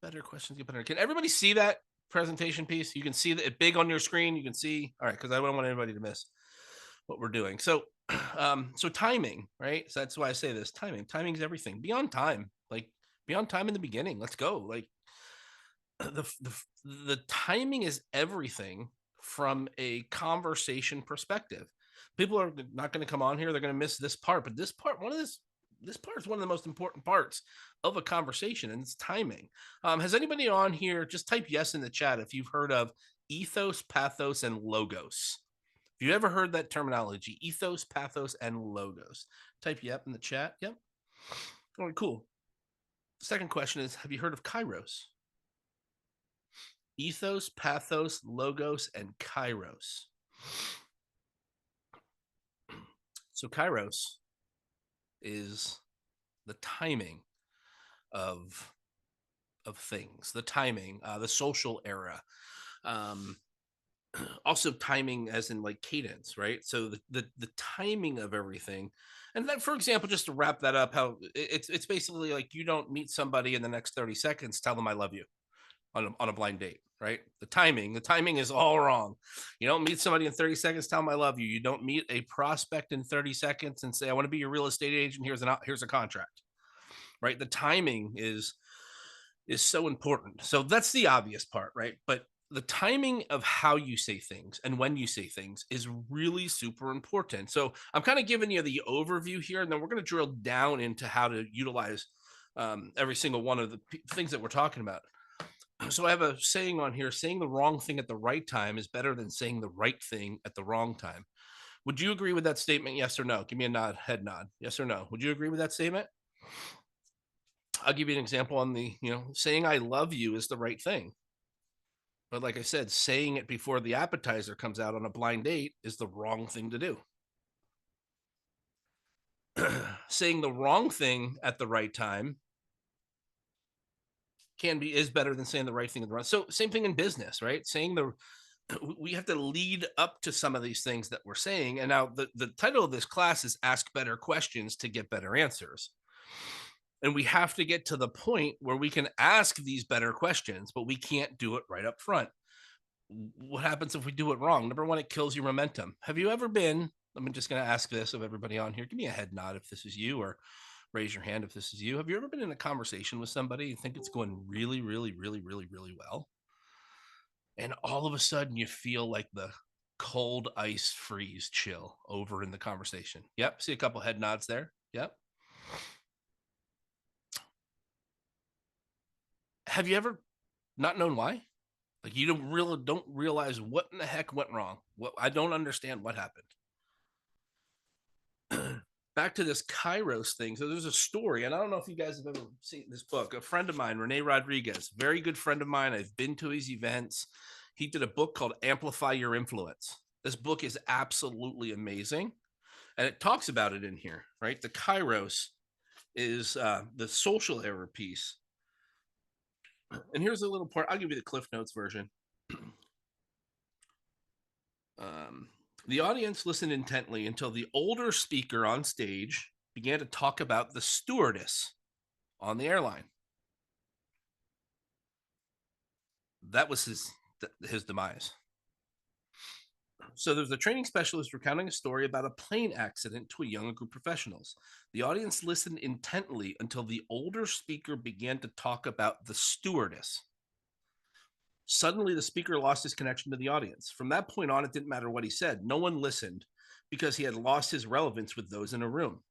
Get better questions, get better. Can everybody see that presentation piece? You can see that it big on your screen. You can see, all right, because I don't want anybody to miss what we're doing. So, so timing, right? So that's why I say this timing. Timing is everything. Be on time, like be on time in the beginning. Let's go. Like the timing is everything from a conversation perspective. People are not going to come on here. They're going to miss this part, but this part is one of the most important parts of a conversation, and it's timing. Has anybody on here just type yes in the chat if you've heard of ethos, pathos, and logos? If you ever heard that terminology, ethos, pathos, and logos, type yep in the chat. Yep. All right, cool. Second question is, have you heard of kairos? Ethos, pathos, logos, and kairos. So kairos is the timing of things, the timing, the social era. Um, also timing as in like cadence, right? So the timing of everything. And then, for example, just to wrap that up, how it's basically like you don't meet somebody in the next 30 seconds, tell them I love you on a blind date, right? The timing is all wrong. You don't meet somebody in 30 seconds, tell them I love you. You don't meet a prospect in 30 seconds and say, I want to be your real estate agent. Here's a contract, right? The timing is so important. So that's the obvious part, right? But the timing of how you say things and when you say things is really super important. So I'm kind of giving you the overview here, and then we're going to drill down into how to utilize every single one of the things that we're talking about. So I have a saying on here: saying the wrong thing at the right time is better than saying the right thing at the wrong time. Would you agree with that statement? Yes or no? Give me a nod, head nod. Yes or no? Would you agree with that statement? I'll give you an example on saying I love you is the right thing. But like I said, saying it before the appetizer comes out on a blind date is the wrong thing to do. Saying the wrong thing at the right time is better than saying the right thing at the wrong. So same thing in business, right? Saying the we have to lead up to some of these things that we're saying. And now the title of this class is Ask Better Questions to Get Better Answers. And we have to get to the point where we can ask these better questions, but we can't do it right up front. What happens if we do it wrong? Number one, it kills your momentum. Have you ever been? I'm just going to ask this of everybody on here. Give me a head nod if this is you, or raise your hand if this is you. Have you ever been in a conversation with somebody and think it's going really, really, really, really, really well? And all of a sudden you feel like the cold ice freeze chill over in the conversation. Yep. See a couple head nods there. Yep. Have you ever not known why? Like you don't realize what in the heck went wrong. What I don't understand what happened. Back to this Kairos thing. So there's a story, and I don't know if you guys have ever seen this book. A friend of mine, Rene Rodriguez, very good friend of mine. I've been to his events. He did a book called Amplify Your Influence. This book is absolutely amazing, and it talks about it in here, right? The Kairos is the social error piece. And here's a little part. I'll give you the Cliff Notes version. Um, the audience listened intently until the older speaker on stage began to talk about the stewardess on the airline. That was his demise. So there's a training specialist recounting a story about a plane accident to a young group of professionals. The audience listened intently until the older speaker began to talk about the stewardess. Suddenly, the speaker lost his connection to the audience. From that point on, it didn't matter what he said. No one listened because he had lost his relevance with those in a room.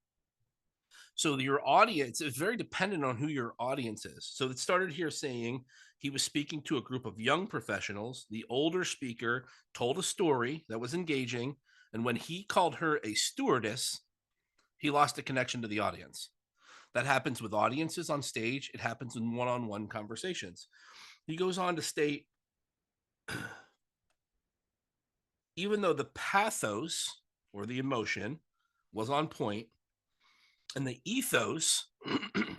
So your audience is very dependent on who your audience is. So it started here saying he was speaking to a group of young professionals. The older speaker told a story that was engaging. And when he called her a stewardess, he lost a connection to the audience. That happens with audiences on stage. It happens in one-on-one conversations. He goes on to state, even though the pathos or the emotion was on point and the ethos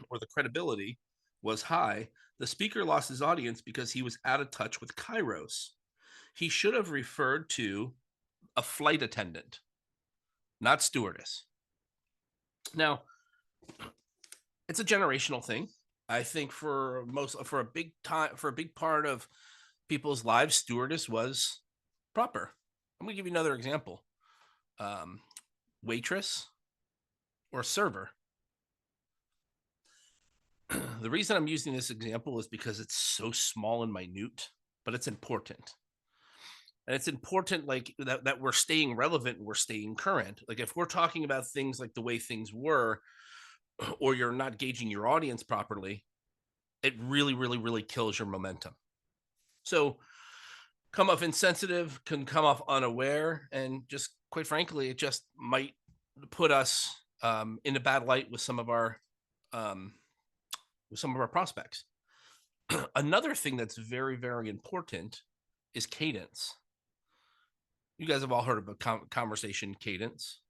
or the credibility was high, the speaker lost his audience because he was out of touch with kairos. He should have referred to a flight attendant, not stewardess. Now, it's a generational thing. I think for a big time for a big part of people's lives, stewardess was proper. I'm gonna give you another example. Um, Waitress or server. The reason I'm using this example is because it's so small and minute, but it's important. And it's important like that we're staying relevant and we're staying current. Like if we're talking about things like the way things were, or you're not gauging your audience properly, it really, really, really kills your momentum. So come off insensitive, can come off unaware, and just quite frankly, it just might put us in a bad light um, with some of our prospects. Another thing that's very, very important is cadence. You guys have all heard of a conversation cadence,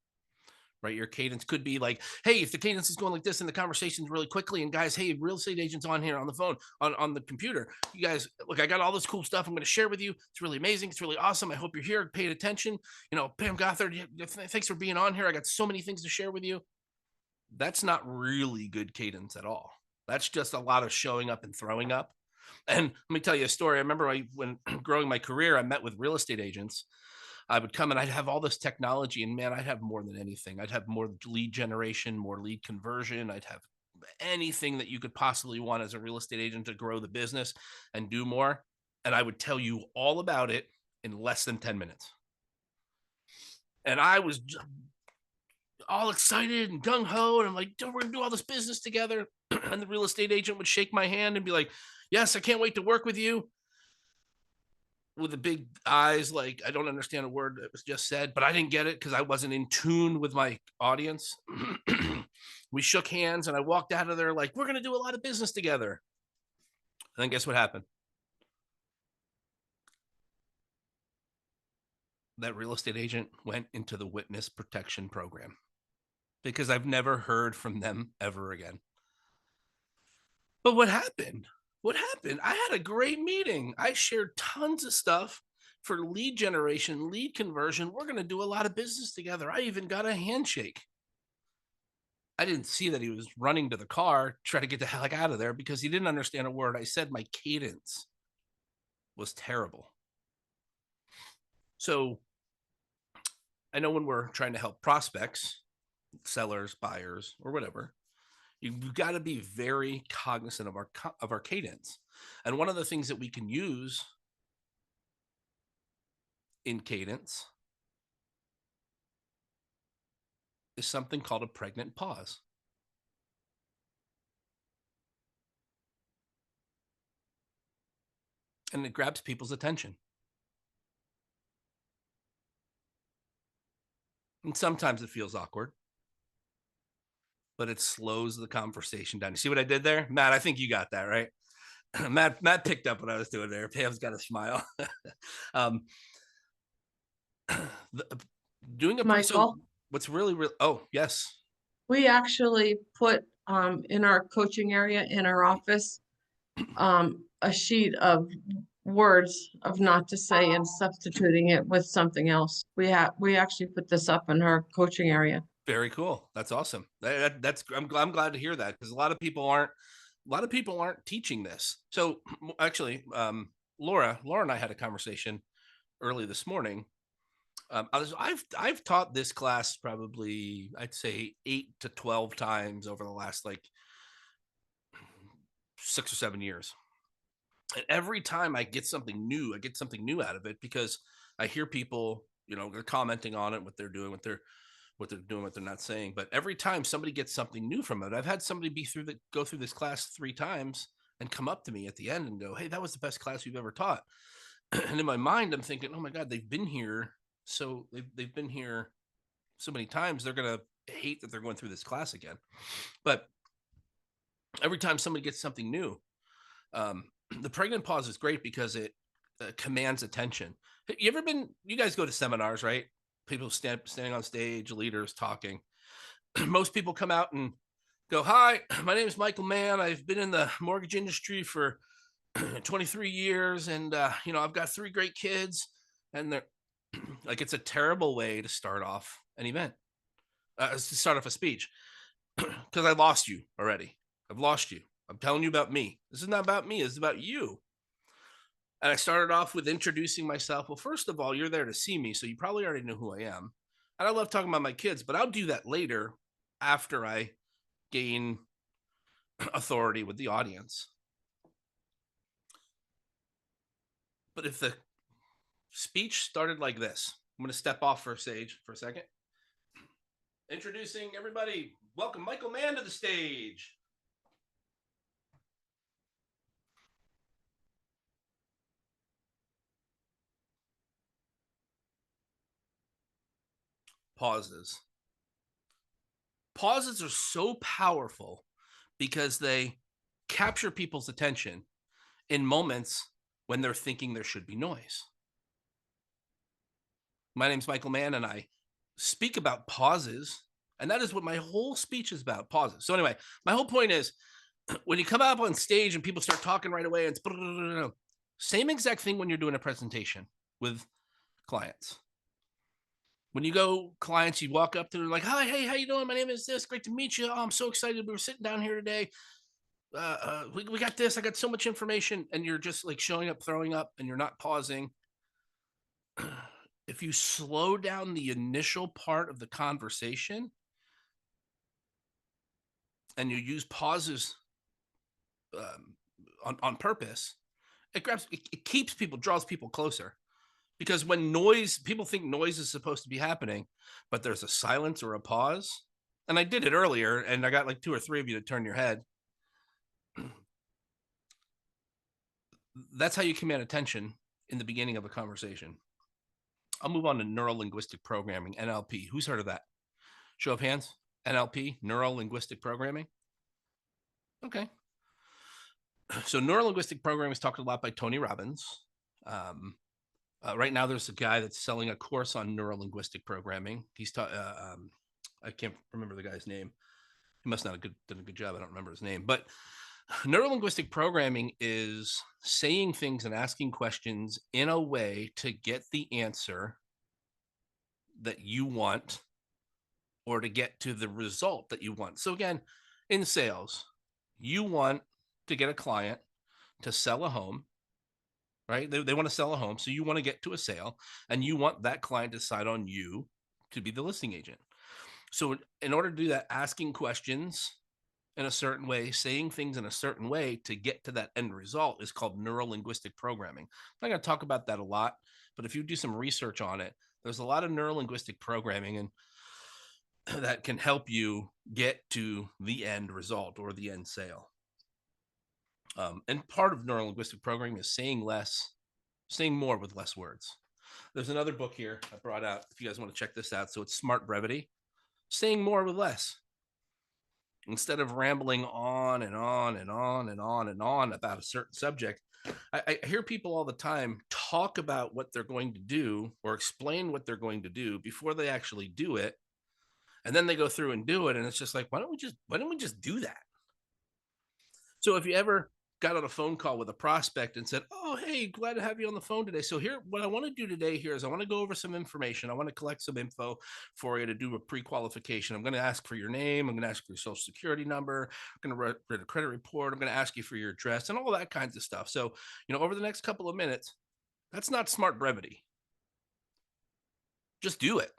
right? Your cadence could be like, hey, if the cadence is going like this and the conversation's really quickly, and guys, hey, real estate agents on here on the phone, on the computer, you guys, look, I got all this cool stuff I'm going to share with you. It's really amazing. It's really awesome. I hope you're here, paying attention. Pam Gothard, thanks for being on here. I got so many things to share with you. That's not really good cadence at all. That's just a lot of showing up and throwing up. And let me tell you a story. I remember when growing my career, I met with real estate agents. I would come and I'd have all this technology, and man, I'd have more than anything. I'd have more lead generation, more lead conversion. I'd have anything that you could possibly want as a real estate agent to grow the business and do more. And I would tell you all about it in less than 10 minutes. And I was all excited and gung ho. And I'm like, we're going to do all this business together. And the real estate agent would shake my hand and be like, yes, I can't wait to work with you. With the big eyes, like I don't understand a word that was just said, but I didn't get it because I wasn't in tune with my audience. We shook hands and I walked out of there like, we're going to do a lot of business together. And then guess what happened? That real estate agent went into the witness protection program because I've never heard from them ever again. But what happened? What happened? I had a great meeting. I shared tons of stuff for lead generation, lead conversion. We're going to do a lot of business together. I even got a handshake. I didn't see that he was running to the car, try to get the heck out of there because he didn't understand a word I said. My cadence was terrible. So I know when we're trying to help prospects, sellers, buyers, or whatever, you've got to be very cognizant of our cadence. And one of the things that we can use in cadence is something called a pregnant pause. And it grabs people's attention. And sometimes it feels awkward, but it slows the conversation down. You see what I did there? Matt, I think you got that, right? Matt picked up what I was doing there. Pam's got a smile. um, the, doing a so Michael, what's really oh yes, we actually put in our coaching area in our office a sheet of words of not to say and substituting it with something else. We actually put this up in our coaching area. very cool. That's awesome. That's I'm glad to hear that because a lot of people aren't teaching this. So actually, Laura and I had a conversation early this morning. I've taught this class probably I'd say 8 to 12 times over the last like 6 or 7 years. And every time I get something new, I get something new out of it because I hear people, they're commenting on it, what they're doing, what they're doing, what they're not saying. But every time somebody gets something new from it, I've had somebody go through this class 3 times and come up to me at the end and go, "Hey, that was the best class we've ever taught." And in my mind, I'm thinking, "Oh my God, they've been here. So they've been here so many times. They're gonna hate that they're going through this class again." But every time somebody gets something new, um, the pregnant pause is great because it commands attention. You guys go to seminars, right? People standing on stage, leaders talking. Most people come out and go, "Hi, my name is Michael Mann. I've been in the mortgage industry for 23 years, and I've got 3 great kids." And they're like, it's a terrible way to start off an event, to start off a speech, because I lost you already. I've lost you. I'm telling you about me. This is not about me. This is about you. And I started off with introducing myself. Well, first of all, you're there to see me, so you probably already know who I am. And I love talking about my kids, but I'll do that later after I gain authority with the audience. But if the speech started like this, I'm going to step off for stage for a second. Introducing everybody. Welcome Michael Mann to the stage. Pauses. Pauses are so powerful because they capture people's attention in moments when they're thinking there should be noise. My name's Michael Mann, and I speak about pauses, and that is what my whole speech is about, pauses. So anyway, my whole point is when you come up on stage and people start talking right away, it's same exact thing when you're doing a presentation with clients. When you go clients, you walk up to them like, hi, hey, how you doing? My name is this. Great to meet you. Oh, I'm so excited. We were sitting down here today. We got this. I got so much information. And you're just like showing up, throwing up, and you're not pausing. If you slow down the initial part of the conversation and you use pauses um, on purpose, it keeps people, draws people closer. Because when noise, people think noise is supposed to be happening, but there's a silence or a pause. And I did it earlier, and I got like two or three of you to turn your head. That's how you command attention in the beginning of a conversation. I'll move on to neuro linguistic programming, NLP. Who's heard of that? Show of hands. NLP, neuro linguistic programming. Okay. So neuro linguistic programming is talked a lot by Tony Robbins. Right now, there's a guy that's selling a course on neuro linguistic programming. I can't remember the guy's name. He must not have done a good job. I don't remember his name. But neurolinguistic programming is saying things and asking questions in a way to get the answer that you want or to get to the result that you want. So again, in sales, you want to get a client to sell a home, right? They want to sell a home. So you want to get to a sale and you want that client to decide on you to be the listing agent. So in order to do that, asking questions in a certain way, saying things in a certain way to get to that end result is called neuro-linguistic programming. I'm not going to talk about that a lot, but if you do some research on it, there's a lot of neuro-linguistic programming and that can help you get to the end result or the end sale. And part of neuro-linguistic programming is saying more with less words. There's another book here I brought out if you guys want to check this out. So it's Smart Brevity, saying more with less. Instead of rambling on and on and on and on and on about a certain subject, I hear people all the time talk about what they're going to do or explain what they're going to do before they actually do it. And then they go through and do it. And it's just like, why don't we just do that? So if you ever got on a phone call with a prospect and said, oh, hey, glad to have you on the phone today. So here, what I want to do today here is I want to go over some information. I want to collect some info for you to do a pre-qualification. I'm going to ask for your name. I'm going to ask for your social security number. I'm going to write a credit report. I'm going to ask you for your address and all that kinds of stuff. So, over the next couple of minutes, that's not smart brevity. Just do it.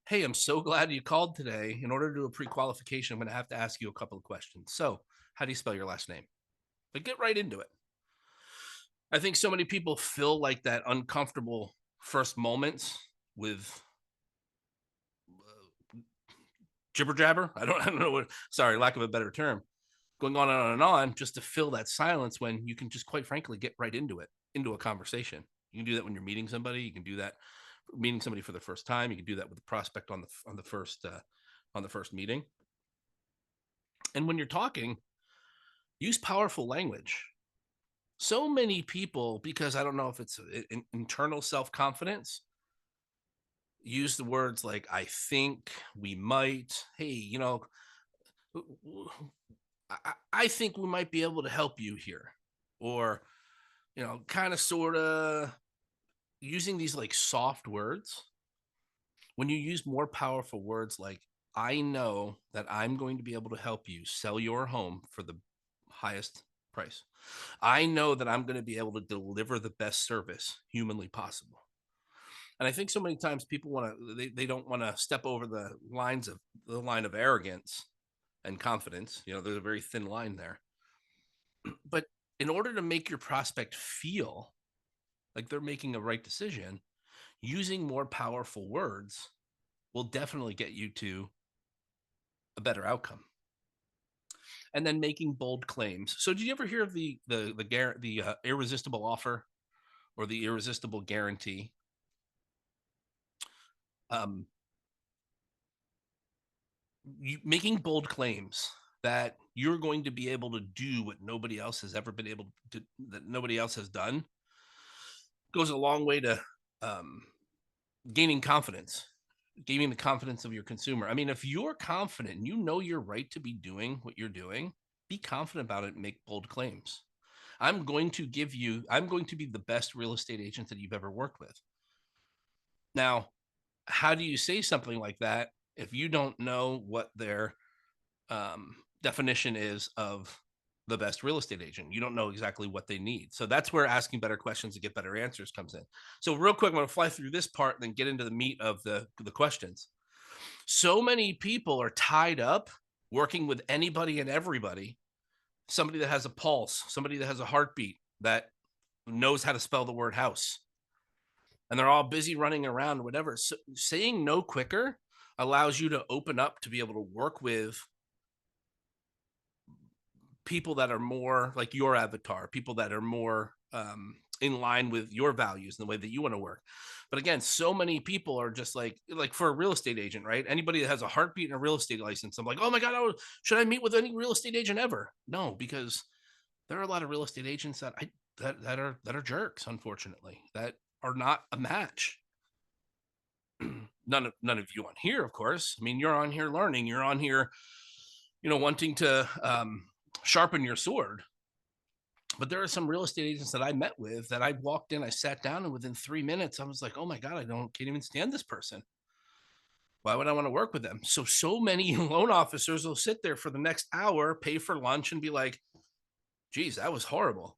Hey, I'm so glad you called today. In order to do a pre-qualification, I'm going to have to ask you a couple of questions. So how do you spell your last name? But get right into it. I think so many people feel like that uncomfortable first moments with jibber jabber. I don't know what, sorry, lack of a better term, going on and on just to fill that silence when you can just quite frankly get right into it, into a conversation. You can do that when you're meeting somebody. You can do that meeting somebody for the first time. You can do that with the prospect on the first meeting. And when you're talking, use powerful language. So many people, because I don't know if it's internal self-confidence, use the words like I think, we might, hey, I think we might be able to help you here, or kind of sort of using these like soft words. When you use more powerful words like I know that I'm going to be able to help you sell your home for the highest price. I know that I'm going to be able to deliver the best service humanly possible. And I think so many times people they don't want to step over the line of arrogance and confidence. There's a very thin line there. But in order to make your prospect feel like they're making a right decision, using more powerful words will definitely get you to a better outcome. And then making bold claims. So, did you ever hear of the irresistible offer or the irresistible guarantee? Um, Making bold claims that you're going to be able to do what nobody else has ever been able to, that nobody else has done, goes a long way to um, gaining confidence, gaining the confidence of your consumer. I mean, if you're confident and you know you're right to be doing what you're doing, be confident about it and make bold claims. I'm going to be the best real estate agent that you've ever worked with. Now, how do you say something like that if you don't know what their definition is of the best real estate agent? You don't know exactly what they need. So that's where asking better questions to get better answers comes in. So real quick, I'm going to fly through this part and then get into the meat of the questions. So many people are tied up working with anybody and everybody, somebody that has a pulse, somebody that has a heartbeat, that knows how to spell the word house. And they're all busy running around, whatever. So saying no quicker allows you to open up to be able to work with people that are more like your avatar, people that are more in line with your values and the way that you want to work. But again, so many people are just like for a real estate agent, right? Anybody that has a heartbeat and a real estate license, I'm like, oh my God, should I meet with any real estate agent ever? No, because there are a lot of real estate agents that are jerks, unfortunately, that are not a match. None of you on here, of course. I mean, you're on here learning, you're on here, wanting to sharpen your sword. But there are some real estate agents that I met with that I walked in, I sat down, and within 3 minutes, I was like, oh my God, can't even stand this person. Why would I want to work with them? So many loan officers will sit there for the next hour, pay for lunch, and be like, geez, that was horrible.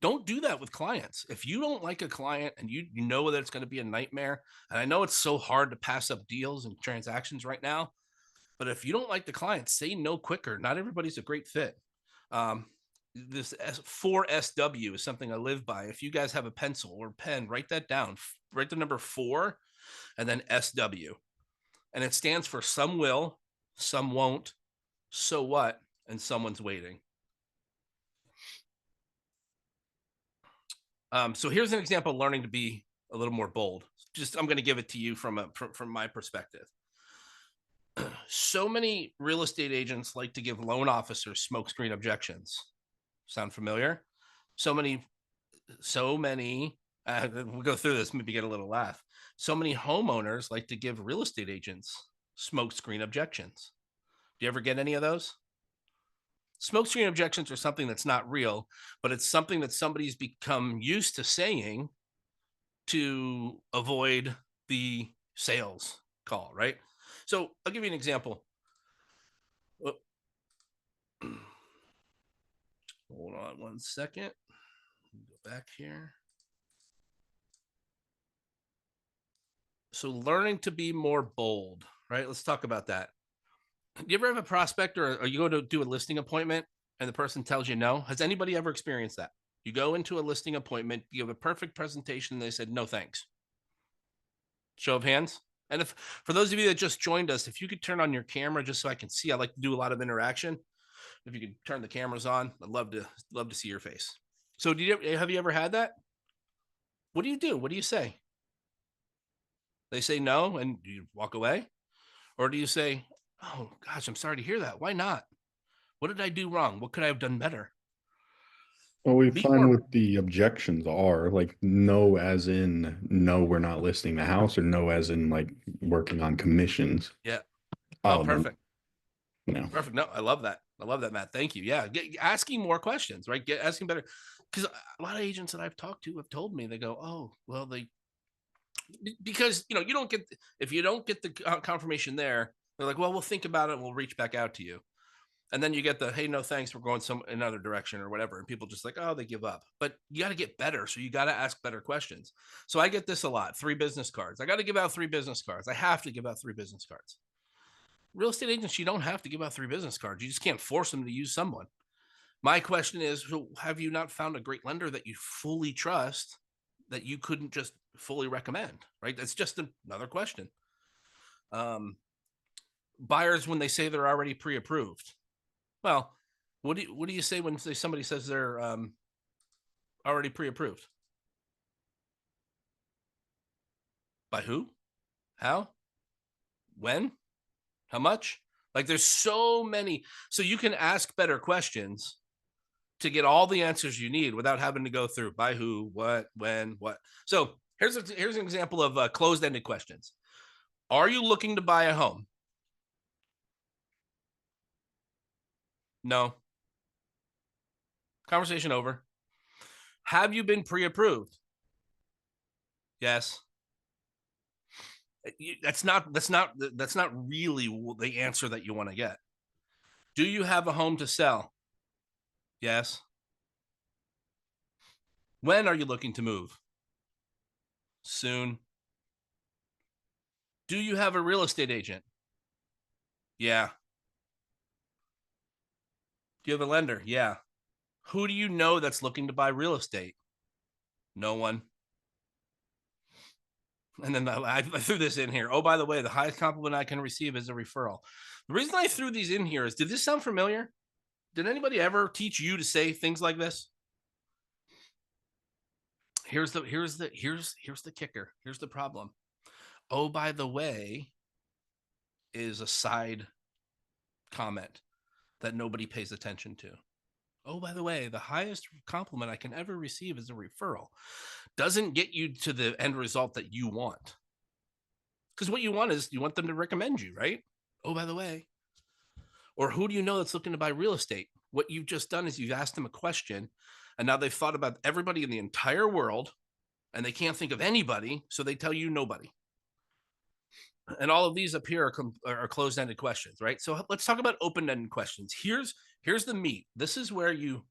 Don't do that with clients. If you don't like a client and you know that it's going to be a nightmare, and I know it's so hard to pass up deals and transactions right now, but if you don't like the client, say no quicker. Not everybody's a great fit. Um, this 4SW is something I live by. If you guys have a pencil or pen, write that down. Write the number 4 and then SW. And it stands for some will, some won't, so what, and someone's waiting. So here's an example of learning to be a little more bold. I'm going to give it to you from my perspective. So many real estate agents like to give loan officers smokescreen objections. Sound familiar? So many, so many. We'll go through this, maybe get a little laugh. So many homeowners like to give real estate agents smokescreen objections. Do you ever get any of those? Smokescreen objections are something that's not real, but it's something that somebody's become used to saying to avoid the sales call, right? So I'll give you an example. Hold on one second. Go back here. So learning to be more bold, right? Let's talk about that. Do you ever have a prospect or you go to do a listing appointment and the person tells you no? Has anybody ever experienced that? You go into a listing appointment, you have a perfect presentation, and they said, no, thanks. Show of hands. And if for those of you that just joined us, if you could turn on your camera just so I can see, I like to do a lot of interaction. If you could turn the cameras on, I'd love to see your face. So have you ever had that? What do you do? What do you say? They say no and you walk away? Or do you say, oh gosh, I'm sorry to hear that. Why not? What did I do wrong? What could I have done better? What we Be find more. with the objections are like no, as in no, we're not listing the house, or no, as in like working on commissions. Yeah. Oh, Oh, then, perfect. you know, Perfect. No, I love that. I love that, Matt. Thank you. Yeah. Asking more questions, right? Asking better. Because a lot of agents that I've talked to have told me, they go, oh, well, because, you don't get, if you don't get the confirmation there, they're like, well, we'll think about it. And we'll reach back out to you. And then you get the, hey, no, thanks, we're going some another direction or whatever. And people just like, oh, they give up. But you got to get better. So you got to ask better questions. So I get this a lot, 3 business cards. I got to give out 3 business cards. I have to give out 3 business cards. Real estate agents, you don't have to give out 3 business cards. You just can't force them to use someone. My question is, have you not found a great lender that you fully trust that you couldn't just fully recommend, right? That's just another question. Buyers, when they say they're already pre-approved, well, what do you say when somebody says they're already pre-approved? By who? How? When? How much? Like there's so many. So you can ask better questions to get all the answers you need without having to go through by who, what, when, what. So here's an example of closed-ended questions. Are you looking to buy a home? No. Conversation over. Have you been pre-approved? Yes. That's not really the answer that you want to get. Do you have a home to sell? Yes. When are you looking to move? Soon. Do you have a real estate agent? Yeah. Do you have a lender? Yeah. Who do you know that's looking to buy real estate? No one. And then I threw this in here. Oh, by the way, the highest compliment I can receive is a referral. The reason I threw these in here is, did this sound familiar? Did anybody ever teach you to say things like this? Here's the kicker. Here's the problem. Oh, by the way, is a side comment that nobody pays attention to. Oh, by the way, the highest compliment I can ever receive is a referral. Doesn't get you to the end result that you want. Because what you want is you want them to recommend you, right? Oh, by the way. Or who do you know that's looking to buy real estate? What you've just done is you've asked them a question, and now they've thought about everybody in the entire world, and they can't think of anybody, so they tell you nobody. And all of these up here are closed-ended questions, right? So let's talk about open-ended questions. Here's the meat. This is where you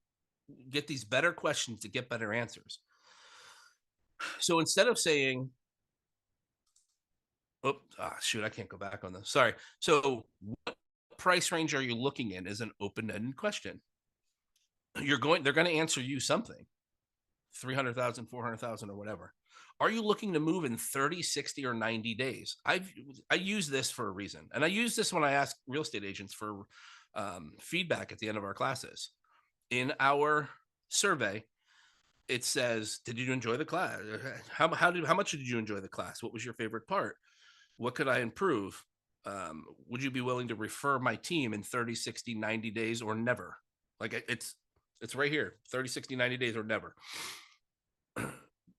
get these better questions to get better answers. So instead of saying, oh, shoot, I can't go back on this. Sorry. So what price range are you looking in is an open-ended question. They're going to answer you something, 300,000, 400,000 or whatever. Are you looking to move in 30, 60, or 90 days? I use this for a reason. And I use this when I ask real estate agents for feedback at the end of our classes. In our survey, it says, did you enjoy the class? How much did you enjoy the class? What was your favorite part? What could I improve? Would you be willing to refer my team in 30, 60, 90 days or never? Like it's right here, 30, 60, 90 days or never.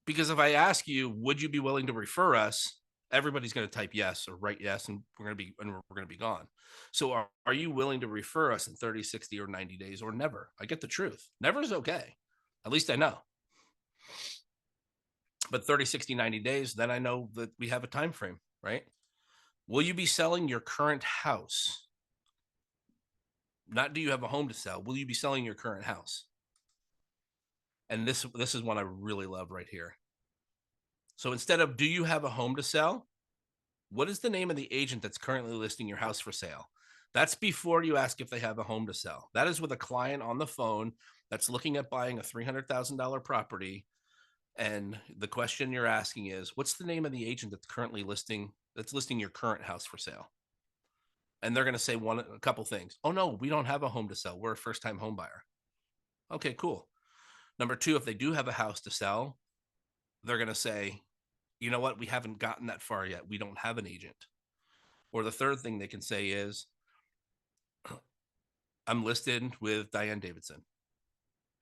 Because if I ask you, would you be willing to refer us? Everybody's going to type yes or write yes, and we're going to be gone. So are you willing to refer us in 30, 60, or 90 days or never? I get the truth. Never is okay. At least I know. But 30, 60, 90 days, then I know that we have a time frame, right? Will you be selling your current house? Not do you have a home to sell? Will you be selling your current house? And this is one I really love right here. So instead of do you have a home to sell? What is the name of the agent that's currently listing your house for sale? That's before you ask if they have a home to sell. That is with a client on the phone that's looking at buying a $300,000 property. And the question you're asking is, what's the name of the agent that's currently listing your current house for sale? And they're going to say a couple things. Oh no, we don't have a home to sell. We're a first-time home buyer. Okay, cool. Number 2, if they do have a house to sell, they're going to say, you know what? We haven't gotten that far yet. We don't have an agent. Or the third thing they can say is, I'm listed with Diane Davidson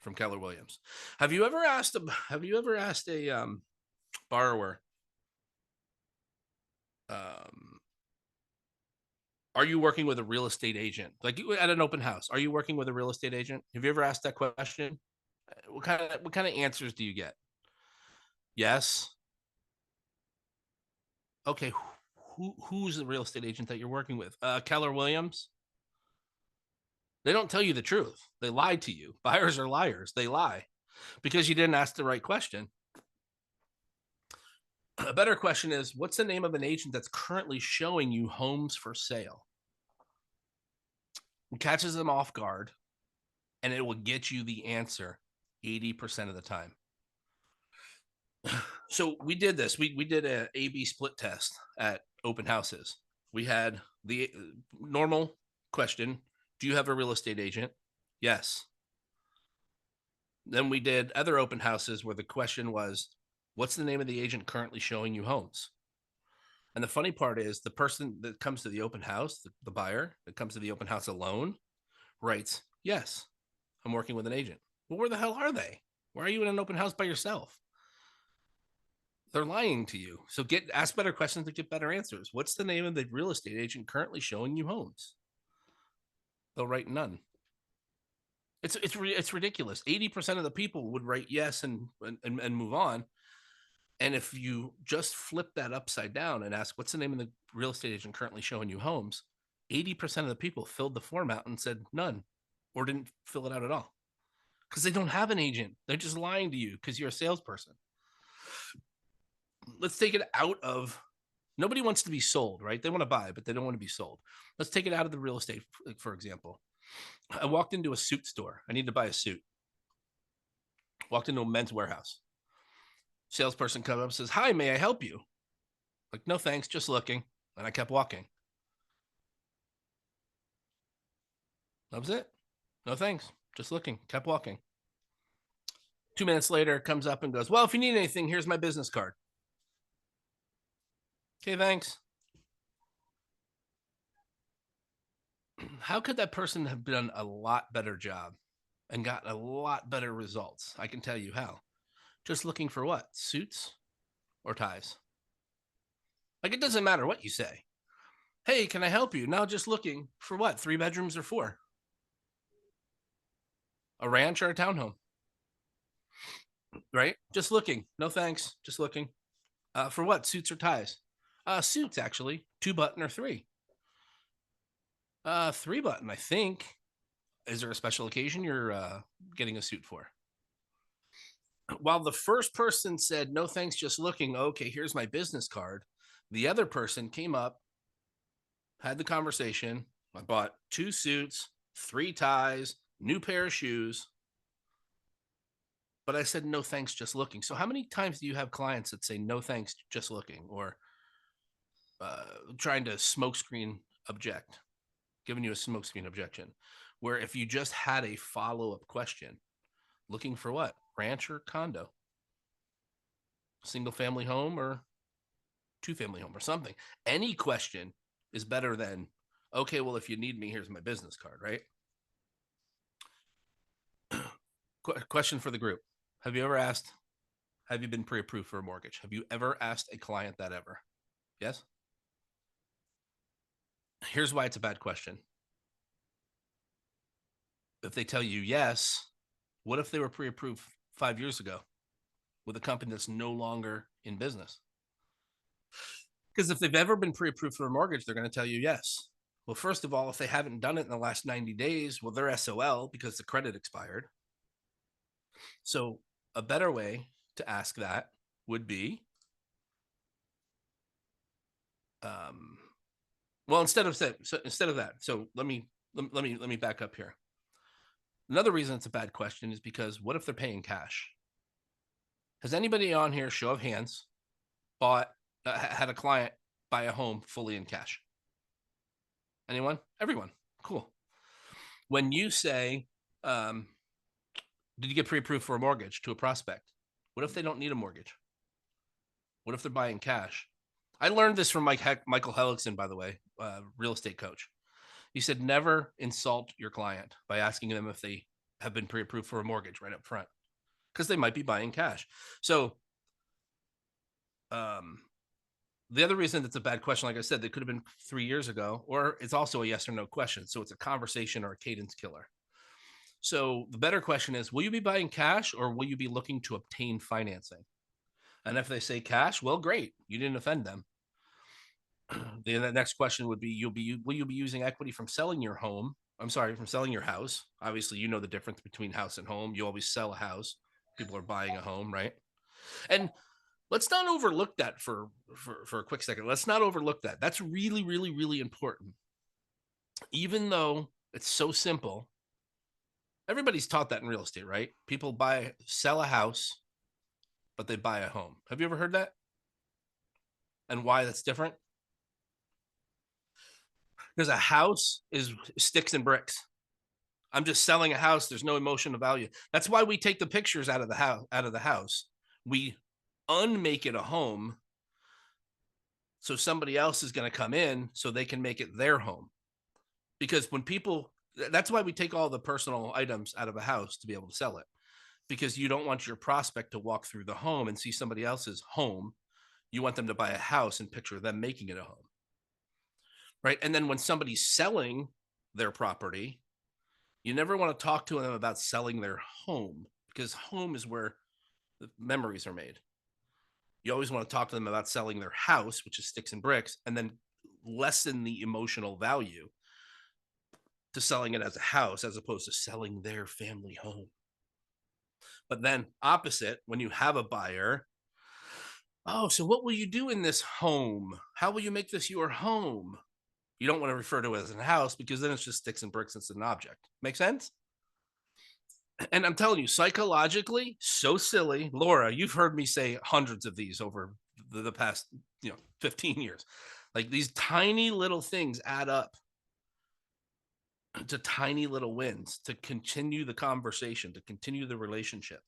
from Keller Williams. Have you ever asked a borrower, are you working with a real estate agent? Like at an open house, are you working with a real estate agent? Have you ever asked that question? What kind of answers do you get? Yes. Okay. Who's the real estate agent that you're working with? Keller Williams. They don't tell you the truth. They lie to you. Buyers are liars. They lie because you didn't ask the right question. A better question is, what's the name of an agent that's currently showing you homes for sale? It catches them off guard, and it will get you the answer 80% of the time. So we did this. We did a A/B split test at open houses. We had the normal question: do you have a real estate agent? Yes. Then we did other open houses where the question was, what's the name of the agent currently showing you homes? And the funny part is the person that comes to the open house, the buyer that comes to the open house alone, writes, yes, I'm working with an agent. Well, where the hell are they? Why are you in an open house by yourself? They're lying to you. So ask better questions to get better answers. What's the name of the real estate agent currently showing you homes? They'll write none. It's ridiculous. 80% of the people would write yes and move on. And if you just flip that upside down and ask, what's the name of the real estate agent currently showing you homes? 80% of the people filled the form out and said none, or didn't fill it out at all, because they don't have an agent. They're just lying to you because you're a salesperson. Let's take it out of, nobody wants to be sold, right? They want to buy, but they don't want to be sold. Let's take it out of the real estate, for example. I walked into a suit store. I need to buy a suit. Walked into a Men's Warehouse. Salesperson comes up and says, hi, may I help you? Like, no, thanks, just looking. And I kept walking. That was it. No, thanks, just looking, kept walking. 2 minutes later, comes up and goes, well, if you need anything, here's my business card. Okay, thanks. How could that person have done a lot better job and got a lot better results? I can tell you how. Just looking for what? Suits or ties? Like, it doesn't matter what you say. Hey, can I help you? No, just looking for what? 3 bedrooms or 4? A ranch or a townhome? Right? Just looking. No, thanks. Just looking. For what? Suits or ties? Suits, actually. 2-button or 3? 3-button, I think. Is there a special occasion you're getting a suit for? While the first person said, no, thanks, just looking. Okay, here's my business card. The other person came up, had the conversation. I bought 2 suits, 3 ties, new pair of shoes. But I said, no, thanks, just looking. So how many times do you have clients that say, no, thanks, just looking, or trying to smokescreen object, giving you a smokescreen objection, where if you just had a follow-up question, looking for what? Ranch or condo? Single family home or 2-family home or something? Any question is better than, okay, well, if you need me, here's my business card, right? Question for the group. Have you been pre-approved for a mortgage? Have you ever asked a client that ever? Yes? Here's why it's a bad question. If they tell you yes, what if they were pre-approved 5 years ago with a company that's no longer in business? Because if they've ever been pre-approved for a mortgage, they're going to tell you yes. Well, first of all, if they haven't done it in the last 90 days, well, they're SOL because the credit expired. So a better way to ask that would be, well, instead of that, so let me back up here. Another reason it's a bad question is because what if they're paying cash? Has anybody on here, show of hands, had a client buy a home fully in cash? Anyone? Everyone. Cool. When you say, did you get pre-approved for a mortgage to a prospect? What if they don't need a mortgage? What if they're buying cash? I learned this from Michael Hellickson, by the way, real estate coach. He said, never insult your client by asking them if they have been pre-approved for a mortgage right up front, because they might be buying cash. So the other reason that's a bad question, like I said, that could have been 3 years ago, or it's also a yes or no question. So it's a conversation or a cadence killer. So the better question is, will you be buying cash or will you be looking to obtain financing? And if they say cash, well, great. You didn't offend them. The next question would be, will you be using equity from selling your home I'm sorry, from selling your house. Obviously, you know the difference between house and home. You always sell a house. People are buying a home, right? And let's not overlook that for a quick second. Let's not overlook that. That's really, really, really important. Even though it's so simple, everybody's taught that in real estate, right? People sell a house, but they buy a home. Have you ever heard that? And why that's different? Because a house is sticks and bricks. I'm just selling a house. There's no emotional value. That's why we take the pictures out of the house. We unmake it a home. So somebody else is going to come in so they can make it their home. Because that's why we take all the personal items out of a house to be able to sell it. Because you don't want your prospect to walk through the home and see somebody else's home. You want them to buy a house and picture them making it a home. Right. And then when somebody's selling their property, you never want to talk to them about selling their home, because home is where the memories are made. You always want to talk to them about selling their house, which is sticks and bricks, and then lessen the emotional value to selling it as a house as opposed to selling their family home. But then opposite, when you have a buyer, oh, so what will you do in this home? How will you make this your home? You don't want to refer to it as a house, because then it's just sticks and bricks. It's an object. Make sense? And I'm telling you, psychologically, so silly. Laura, you've heard me say hundreds of these over the past, 15 years. Like, these tiny little things add up to tiny little wins to continue the conversation, to continue the relationship.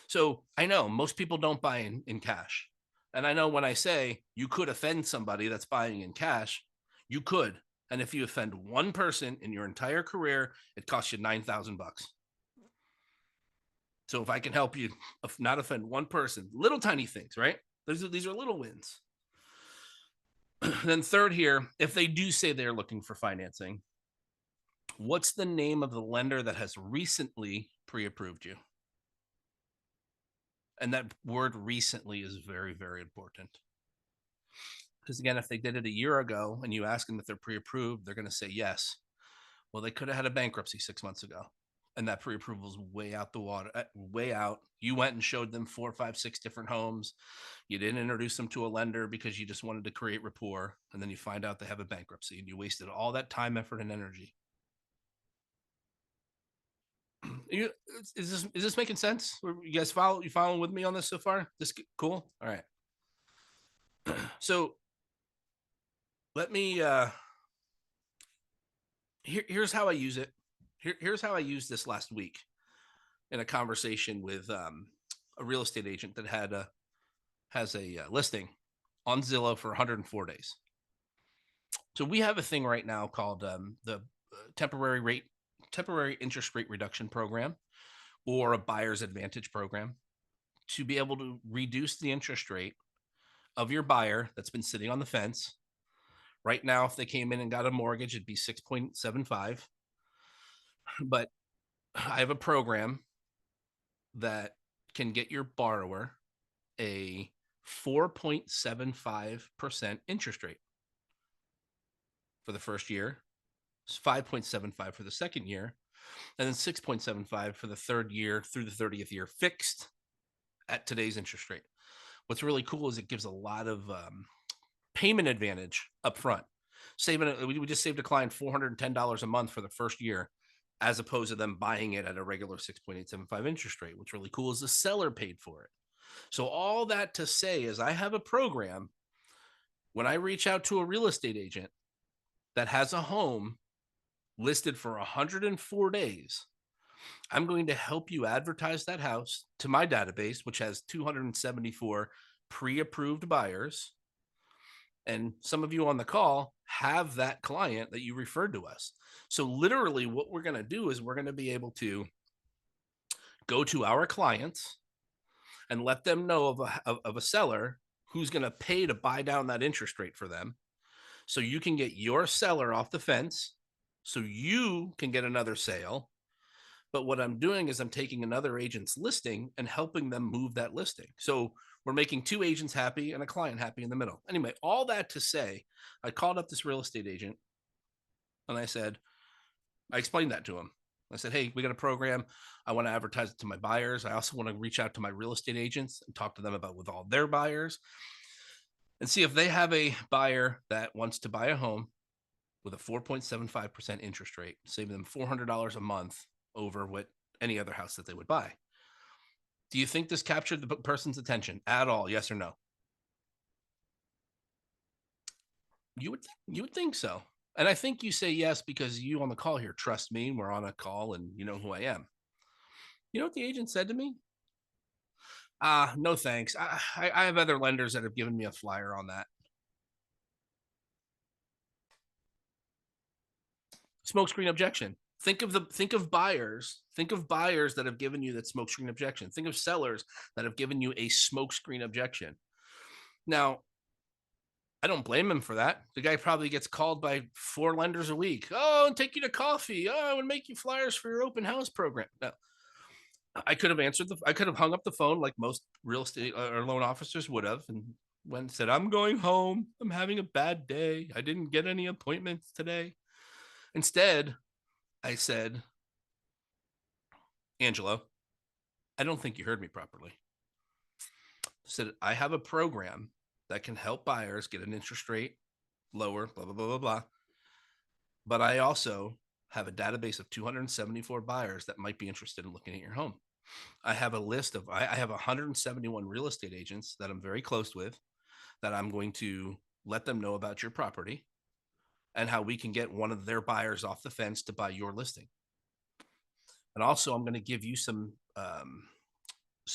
So I know most people don't buy in cash. And I know when I say you could offend somebody that's buying in cash, you could. And if you offend one person in your entire career, it costs you $9,000. So if I can help you not offend one person, little tiny things, right? These are little wins. Then third here, if they do say they're looking for financing, what's the name of the lender that has recently pre-approved you? And that word recently is very, very important. Because again, if they did it a year ago and you ask them if they're pre-approved, they're going to say yes. Well, they could have had a bankruptcy 6 months ago, and that pre-approval is way out the water, way out. You went and showed them 4, 5, 6 different homes. You didn't introduce them to a lender because you just wanted to create rapport, and then you find out they have a bankruptcy, and you wasted all that time, effort, and energy. Is this making sense? You guys you following with me on this so far? This cool? All right. So let me here's how I use it. Here's how I used this last week in a conversation with a real estate agent that has a listing on Zillow for 104 days. So we have a thing right now called the temporary interest rate reduction program, or a buyer's advantage program, to be able to reduce the interest rate of your buyer that's been sitting on the fence. Right now, if they came in and got a mortgage, it'd be 6.75. But I have a program that can get your borrower a 4.75% interest rate for the first year, 5.75 for the second year, and then 6.75 for the third year through the 30th year, fixed at today's interest rate. What's really cool is it gives a lot of payment advantage up front. We just saved a client $410 a month for the first year, as opposed to them buying it at a regular 6.875 interest rate. What's really cool is the seller paid for it. So all that to say is, I have a program when I reach out to a real estate agent that has a home listed for 104 days, I'm going to help you advertise that house to my database, which has 274 pre-approved buyers. And some of you on the call have that client that you referred to us. So literally what we're going to do is we're going to be able to go to our clients and let them know of a seller who's going to pay to buy down that interest rate for them. So you can get your seller off the fence, so you can get another sale. But what I'm doing is I'm taking another agent's listing and helping them move that listing. So we're making two agents happy and a client happy in the middle. Anyway, all that to say, I called up this real estate agent and I said, I explained that to him. I said, hey, we got a program. I want to advertise it to my buyers. I also want to reach out to my real estate agents and talk to them about with all their buyers and see if they have a buyer that wants to buy a home with a 4.75% interest rate, saving them $400 a month over what any other house that they would buy. Do you think this captured the person's attention at all? Yes or no? You would think so. And I think you say yes because you on the call here trust me. We're on a call and you know who I am. You know what the agent said to me? No thanks. I have other lenders that have given me a flyer on that. Smokescreen objection. Think of buyers that have given you that smokescreen objection. Think of sellers that have given you a smokescreen objection. Now, I don't blame him for that. The guy probably gets called by 4 lenders a week. Oh, and take you to coffee. Oh, I would make you flyers for your open house program. No, I could have hung up the phone like most real estate or loan officers would have, and when said, I'm going home. I'm having a bad day. I didn't get any appointments today. Instead, I said, Angelo, I don't think you heard me properly. I said, I have a program that can help buyers get an interest rate lower, blah, blah, blah, blah, blah. But I also have a database of 274 buyers that might be interested in looking at your home. I have a list of, I have 171 real estate agents that I'm very close with that I'm going to let them know about your property and how we can get one of their buyers off the fence to buy your listing. And also, I'm going to give you some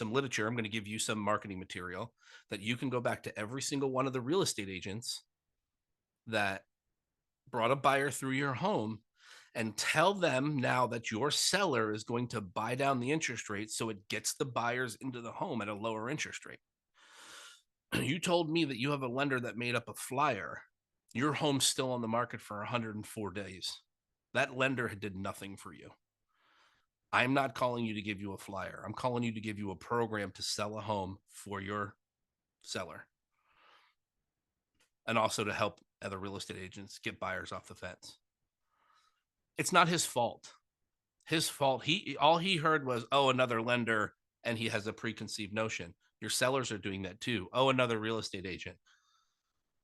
literature. I'm going to give you some marketing material that you can go back to every single one of the real estate agents that brought a buyer through your home and tell them now that your seller is going to buy down the interest rate so it gets the buyers into the home at a lower interest rate. You told me that you have a lender that made up a flyer. Your home's still on the market for 104 days. That lender did nothing for you. I'm not calling you to give you a flyer. I'm calling you to give you a program to sell a home for your seller and also to help other real estate agents get buyers off the fence. It's not his fault. All he heard was, oh, another lender, and he has a preconceived notion. Your sellers are doing that too. Oh, another real estate agent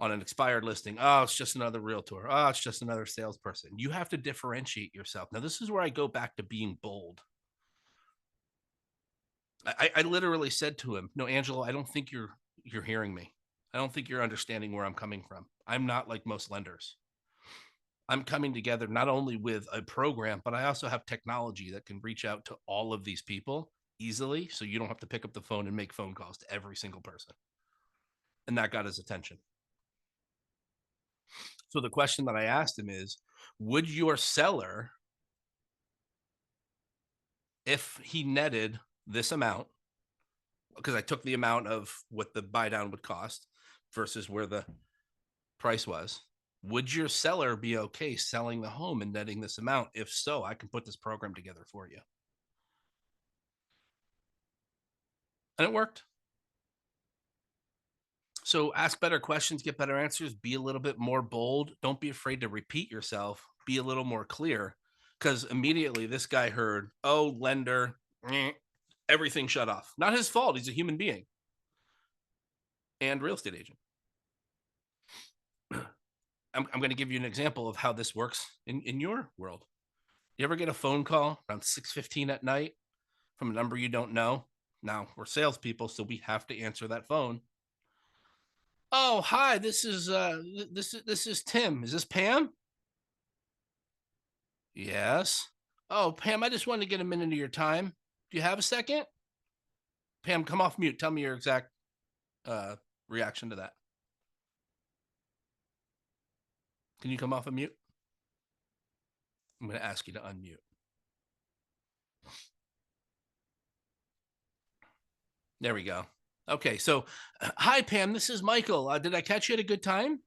on an expired listing. Oh, it's just another realtor. Oh, it's just another salesperson. You have to differentiate yourself. Now, this is where I go back to being bold. I literally said to him, no, Angelo, I don't think you're hearing me. I don't think you're understanding where I'm coming from. I'm not like most lenders. I'm coming together not only with a program, but I also have technology that can reach out to all of these people easily. So you don't have to pick up the phone and make phone calls to every single person. And that got his attention. So the question that I asked him is, would your seller, if he netted this amount, because I took the amount of what the buy down would cost versus where the price was, would your seller be okay selling the home and netting this amount? If so, I can put this program together for you. And it worked. So ask better questions, get better answers, be a little bit more bold. Don't be afraid to repeat yourself, be a little more clear. Because immediately this guy heard, oh, lender, everything shut off. Not his fault. He's a human being and real estate agent. I'm going to give you an example of how this works in your world. You ever get a phone call around 6:15 at night from a number you don't know? Now, we're salespeople, so we have to answer that phone. Oh, hi, this is Tim. Is this Pam? Yes. Oh, Pam, I just wanted to get a minute of your time. Do you have a second? Pam, come off mute. Tell me your exact reaction to that. Can you come off of mute? I'm going to ask you to unmute. There we go. Okay, so hi, Pam. This is Michael. Did I catch you at a good time?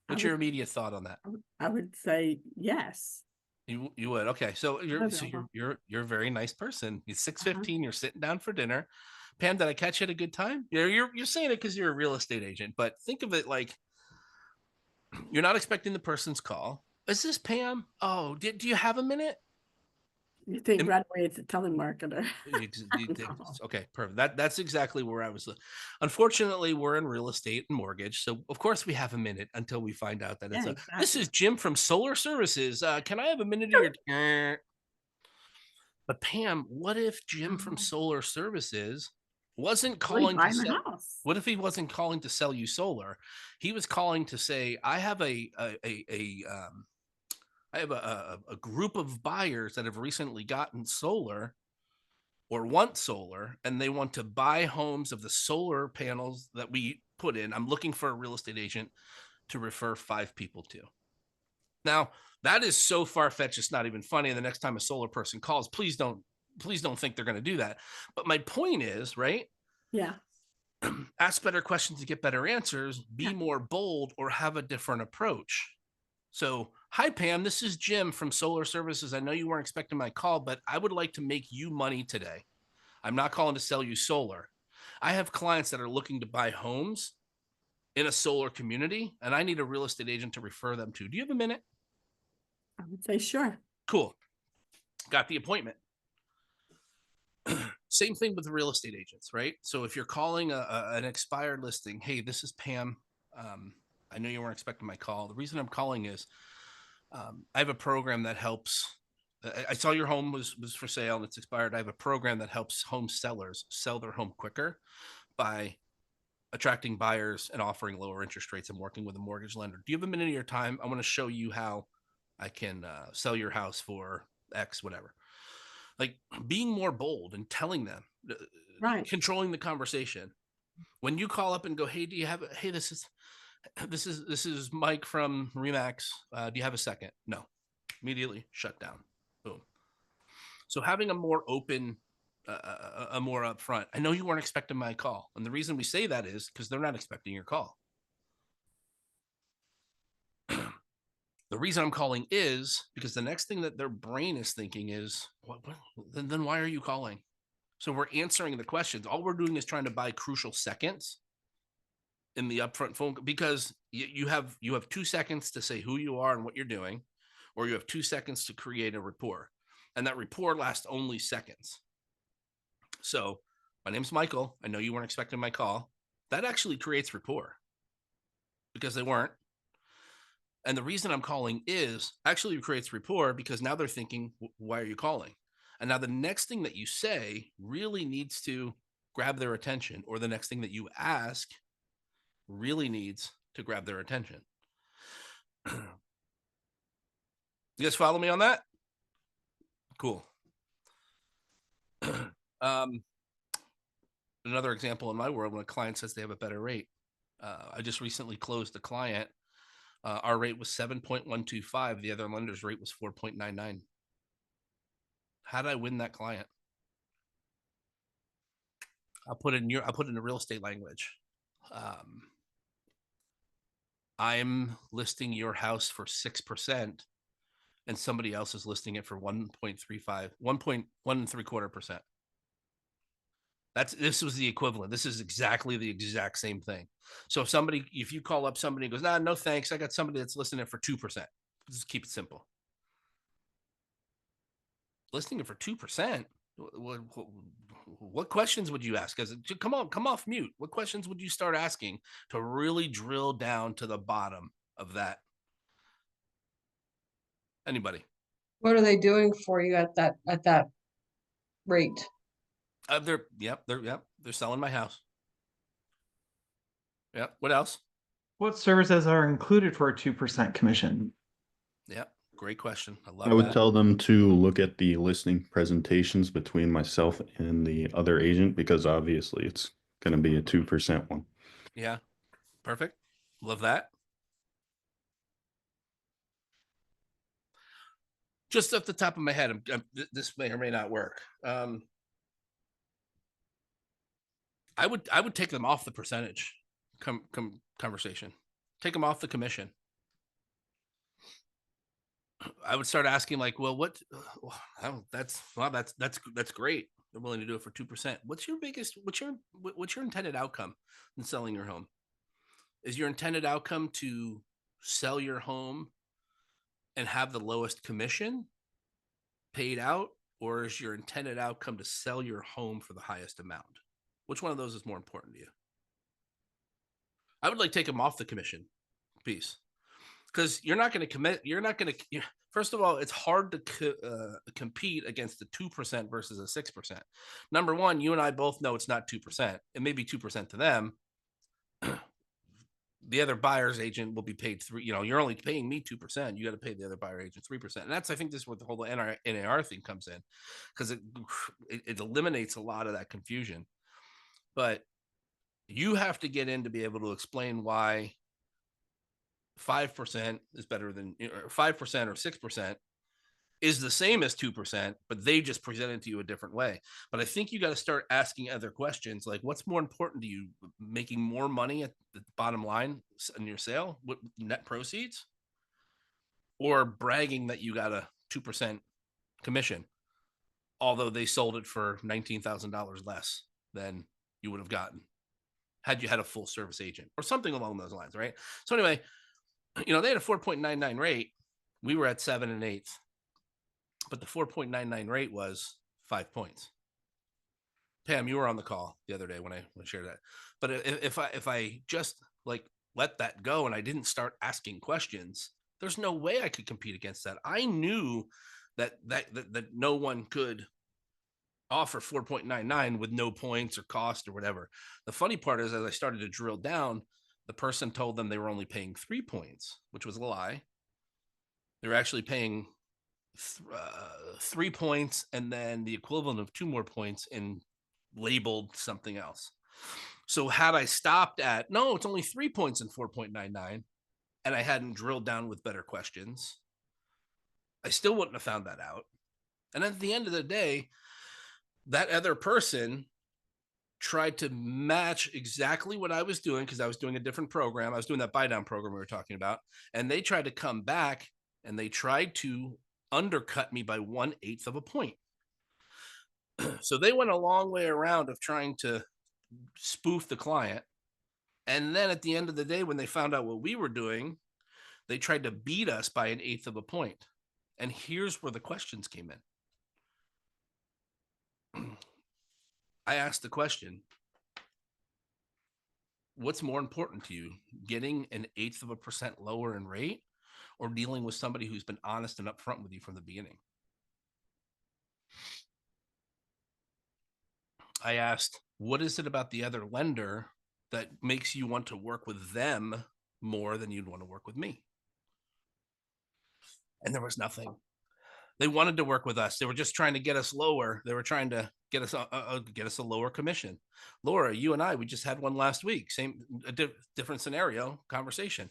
What's your immediate thought on that? I would say yes. You would. Okay, so you're a very nice person. It's 6:15. You're sitting down for dinner. Pam, did I catch you at a good time? You're saying it because you're a real estate agent, but think of it like you're not expecting the person's call. Is this Pam? Oh, do you have a minute? You think Am- right away it's a telemarketer. No. Okay, perfect. That's exactly where I was. Unfortunately, we're in real estate and mortgage, so of course we have a minute until we find out that it's Yeah, a. This exactly. is Jim from Solar Services. Can I have a minute of your? But Pam, what if Jim from Oh. Solar Services wasn't Well, he's calling to buying the sell? house. What if he wasn't calling to sell you solar? He was calling to say, I have a group of buyers that have recently gotten solar or want solar, and they want to buy homes of the solar panels that we put in. I'm looking for a real estate agent to refer 5 people to. Now, that is so far-fetched, it's not even funny. And the next time a solar person calls, please don't think they're going to do that. But my point is, right? Yeah. Ask better questions to get better answers, be Yeah. more bold, or have a different approach. So, hi, Pam. This is Jim from Solar Services. I know you weren't expecting my call, but I would like to make you money today. I'm not calling to sell you solar. I have clients that are looking to buy homes in a solar community, and I need a real estate agent to refer them to. Do you have a minute? I would say sure. Cool. Got the appointment. Same thing with real estate agents, right? So if you're calling an expired listing, hey, this is Pam. I know you weren't expecting my call. The reason I'm calling is I have a program that helps. I saw your home was for sale and it's expired. I have a program that helps home sellers sell their home quicker by attracting buyers and offering lower interest rates and working with a mortgage lender. Do you have a minute of your time? I want to show you how I can sell your house for X, whatever. Like being more bold and telling them, Right. controlling the conversation. When you call up and go, hey, do you have? Hey, this is Mike from Remax. Do you have a second? No, immediately shut down. Boom. So having a more open, a more upfront. I know you weren't expecting my call, and the reason we say that is because they're not expecting your call. The reason I'm calling is because the next thing that their brain is thinking is, then why are you calling? So we're answering the questions. All we're doing is trying to buy crucial seconds in the upfront phone because you have 2 seconds to say who you are and what you're doing, or you have 2 seconds to create a rapport, and that rapport lasts only seconds. So my name's Michael. I know you weren't expecting my call. That actually creates rapport because they weren't. And the reason I'm calling is actually creates rapport because now they're thinking, why are you calling? And now the next thing that you say really needs to grab their attention, or the next thing that you ask really needs to grab their attention. You guys follow me on that? Cool. Another example in my world, when a client says they have a better rate, I just recently closed a client. Our rate was 7.125. The other lender's rate was 4.99. How did I win that client? I'll put it in the real estate language. I'm listing your house for 6%, and somebody else is listing it for 1.35, 1.175%. This was the equivalent. This is exactly the exact same thing. So if you call up somebody and goes, nah, no thanks, I got somebody that's listing it for 2%. Just keep it simple. Listing it for 2%. What questions would you ask? Because come off mute. What questions would you start asking to really drill down to the bottom of that? Anybody? What are they doing for you at that rate? They're selling my house. Yeah. What else? What services are included for a 2% commission? Yeah. Great question. I I love would that. tell them to look at the listing presentations between myself and the other agent because obviously it's going to be a 2% one. Yeah. Perfect. Love that. Just off the top of my head, this may or may not work. I would take them off the percentage conversation. Take them off the commission. I would start asking like, well, that's great. They're willing to do it for 2%. What's your intended outcome in selling your home? Is your intended outcome to sell your home and have the lowest commission paid out, or is your intended outcome to sell your home for the highest amount? Which one of those is more important to you? I would like take them off the commission piece, because you're not going to commit. You're not going to. First of all, it's hard to compete against the 2% versus a 6%. Number one, you and I both know it's not 2%. It may be 2% to them. The other buyer's agent will be paid three. You're only paying me 2%. You got to pay the other buyer agent 3%. And I think this is what the whole NAR thing comes in, because it eliminates a lot of that confusion. But you have to get in to be able to explain why 5% is better than 5% or 6% is the same as 2%, but they just present it to you a different way. But I think you got to start asking other questions, like what's more important to you, making more money at the bottom line in your sale, what net proceeds, or bragging that you got a 2% commission, although they sold it for $19,000 less than you would have gotten had you had a full service agent or something along those lines, right? So anyway, they had a 4.99 rate. We were at 7 1/8, but the 4.99 rate was 5 points. Pam, you were on the call the other day when I shared that. But if I just like let that go and I didn't start asking questions, there's no way I could compete against that. I knew that no one could offer 4.99 with no points or cost or whatever. The funny part is, as I started to drill down, the person told them they were only paying 3 points, which was a lie. They were actually paying 3 points and then the equivalent of 2 more points in labeled something else. So had I stopped at, no, it's only 3 points in 4.99, and I hadn't drilled down with better questions, I still wouldn't have found that out. And at the end of the day, that other person tried to match exactly what I was doing, because I was doing a different program. I was doing that buy down program we were talking about. And they tried to come back and they tried to undercut me by 1/8 of a point. So they went a long way around of trying to spoof the client. And then at the end of the day, when they found out what we were doing, they tried to beat us by 1/8 of a point. And here's where the questions came in. I asked the question, what's more important to you, getting 1/8 of a percent lower in rate, or dealing with somebody who's been honest and upfront with you from the beginning? I asked, what is it about the other lender that makes you want to work with them more than you'd want to work with me? And there was nothing. They wanted to work with us. They were just trying to get us lower. They were trying to get us a lower commission. Laura, you and I, we just had one last week. Same, different scenario, conversation.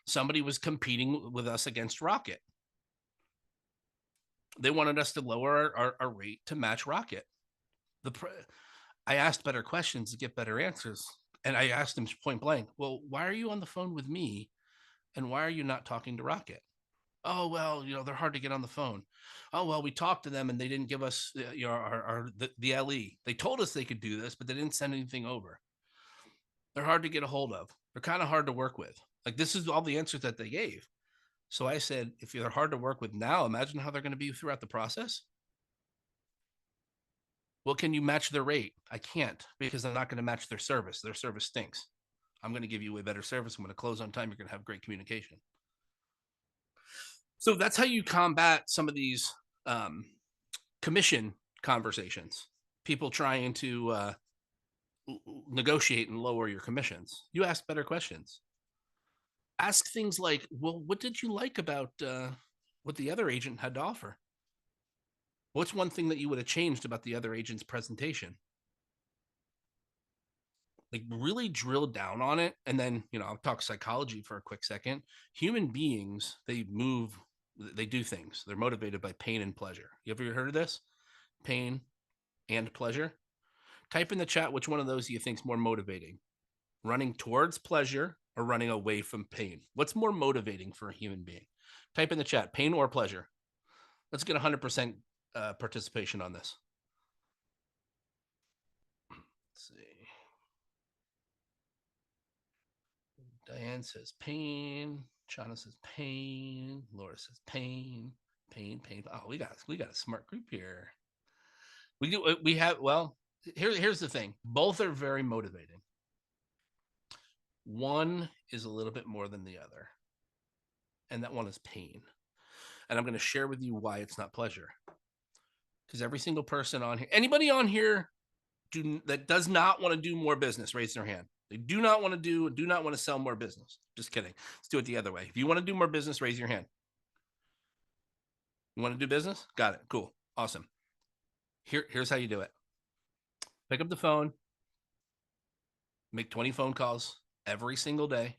Somebody was competing with us against Rocket. They wanted us to lower our rate to match Rocket. I asked better questions to get better answers. And I asked him point blank, well, why are you on the phone with me? And why are you not talking to Rocket? Oh, well, they're hard to get on the phone. Oh, well, we talked to them and they didn't give us the LE. They told us they could do this, but they didn't send anything over. They're hard to get a hold of. They're kind of hard to work with. Like, this is all the answers that they gave. So I said, if they're hard to work with now, imagine how they're going to be throughout the process. Well, can you match their rate? I can't, because I'm not going to match their service. Their service stinks. I'm going to give you a better service. I'm going to close on time. You're going to have great communication. So that's how you combat some of these commission conversations. People trying to negotiate and lower your commissions. You ask better questions. Ask things like, well, what did you like about what the other agent had to offer? What's one thing that you would have changed about the other agent's presentation? Like, really drill down on it. And then, I'll talk psychology for a quick second. Human beings, they do things. They're motivated by pain and pleasure. You ever heard of this? Pain and pleasure? Type in the chat which one of those you think is more motivating. Running towards pleasure or running away from pain? What's more motivating for a human being? Type in the chat, pain or pleasure. Let's get 100% participation on this. Let's see. Diane says pain. Shauna says pain. Laura says pain, pain, pain. Oh, we got a smart group here. We have, well, here's the thing. Both are very motivating. One is a little bit more than the other. And that one is pain. And I'm going to share with you why it's not pleasure. Because every single person on here, anybody on here that does not want to do more business, raise their hand. They do not want to sell more business. Just kidding. Let's do it the other way. If you want to do more business, raise your hand. You want to do business? Got it. Cool. Awesome. Here's how you do it. Pick up the phone, make 20 phone calls every single day.